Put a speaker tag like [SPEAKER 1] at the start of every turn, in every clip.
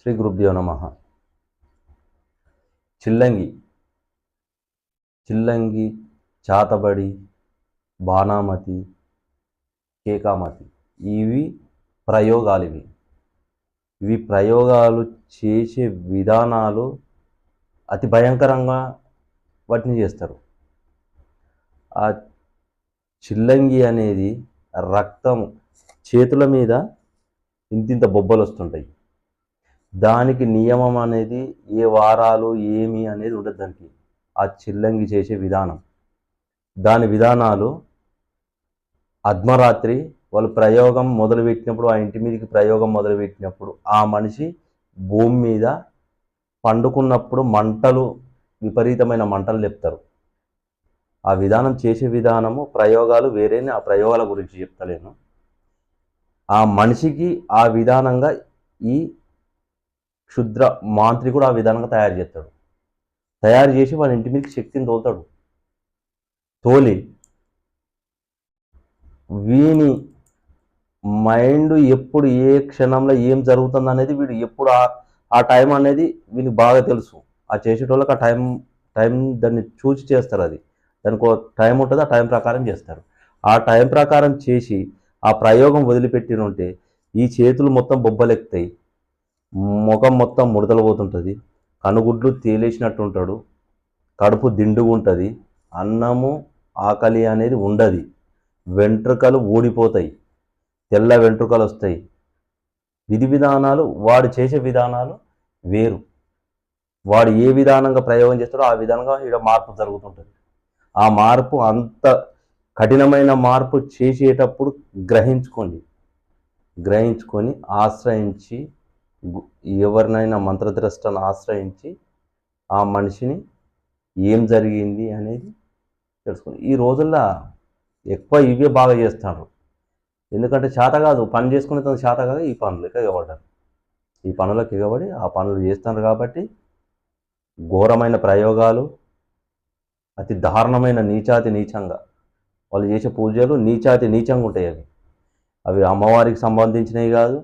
[SPEAKER 1] శ్రీ గురుభ్యో నమః. చిల్లంగి, చిల్లంగి, చాతబడి, బాణామతి, కేకామతి ఇవి ప్రయోగాలు. ఇవి ప్రయోగాలు చేసే విధానాలు అతి భయంకరంగా వాటిని చేస్తారు. ఆ చిల్లంగి అనేది రక్తం చేతుల మీద ఇంతింత బొబ్బలు వస్తుంటాయి. దానికి నియమం అనేది ఏ వారాలు ఏమి అనేది ఉండదు. దానికి ఆ చిల్లంగి చేసే విధానం, దాని విధానాలు అర్ధరాత్రి వాళ్ళు ప్రయోగం మొదలుపెట్టినప్పుడు, ఆ ఇంటి మీదకి ప్రయోగం మొదలుపెట్టినప్పుడు ఆ మనిషి భూమి మీద పండుకున్నప్పుడు మంటలు, విపరీతమైన మంటలు లేపుతారు. ఆ విధానం చేసే విధానము ప్రయోగాలు వేరేనే. ఆ ప్రయోగాల గురించి చెప్తలేను. ఆ మనిషికి ఆ విధానంగా ఈ క్షుద్ర మాంత్రికుడు ఆ విధానంగా తయారు చేస్తాడు. తయారు చేసి వాళ్ళ ఇంటి మీదకి శక్తిని తోలుతాడు. తోలి వీని మైండ్ ఎప్పుడు ఏ క్షణంలో ఏం జరుగుతుంది అనేది వీడు ఎప్పుడు ఆ టైం అనేది వీనికి బాగా తెలుసు. ఆ చేసేటోళ్ళకి ఆ టైం దాన్ని చూసి చేస్తారు. అది దానికి ఒక టైం ఉంటుంది. ఆ టైం ప్రకారం చేస్తారు. ఆ టైం ప్రకారం చేసి ఆ ప్రయోగం వదిలిపెట్టినుంటే ఈ చేతులు మొత్తం బొబ్బలెక్కుతాయి, ముఖం మొత్తం ముడతలు పోతుంటుంది, కనుగుడ్లు తేలేసినట్టు ఉంటాడు, కడుపు దిండుగా ఉంటుంది, అన్నము ఆకలి అనేది ఉండదు, వెంట్రుకలు ఊడిపోతాయి, తెల్ల వెంట్రుకలు వస్తాయి. విధి విధానాలు వాడు చేసే విధానాలు వేరు. వాడు ఏ విధానంగా ప్రయోగం చేస్తాడో ఆ విధానంగా ఇక్కడ మార్పు జరుగుతుంటుంది. ఆ మార్పు అంత కఠినమైన మార్పు చేసేటప్పుడు గ్రహించుకొని ఆశ్రయించి, ఎవరినైనా మంత్రద్రష్టను ఆశ్రయించి ఆ మనిషిని ఏం జరిగింది అనేది తెలుసుకుని. ఈ రోజుల్లో ఎక్కువ ఇవే బాగా చేస్తారు. ఎందుకంటే చేత కాదు, పని చేసుకునే తను చేత కాదు, ఈ పనులకు ఎగబడ్డారు. ఈ పనులకు ఎగబడి ఆ పనులు చేస్తున్నారు కాబట్టి ఘోరమైన ప్రయోగాలు, అతి దారుణమైన నీచాతి నీచంగా వాళ్ళు చేసే పూజలు నీచాతి నీచంగా ఉంటాయి. అవి అమ్మవారికి సంబంధించినవి కాదు,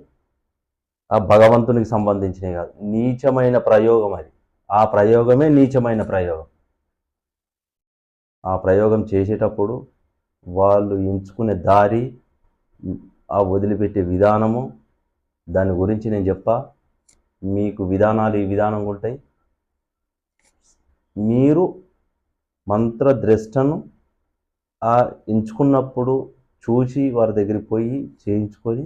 [SPEAKER 1] ఆ భగవంతునికి సంబంధించినవి కాదు. నీచమైన ప్రయోగం అది. ఆ ప్రయోగమే నీచమైన ప్రయోగం. ఆ ప్రయోగం చేసేటప్పుడు వాళ్ళు ఎంచుకునే దారి, ఆ వదిలిపెట్టే విధానము, దాని గురించి నేను చెప్పా. మీకు విధానాలు ఈ విధానంగా ఉంటాయి. మీరు మంత్రద్రష్టను ఆ ఎంచుకున్నప్పుడు చూసి వారి దగ్గరికి పోయి చేయించుకొని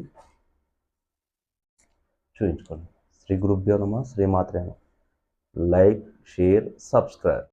[SPEAKER 1] చూయించుకోండి. శ్రీ గురుభ్యో నమః. శ్రీమాత్రే నమః. Like, share, subscribe.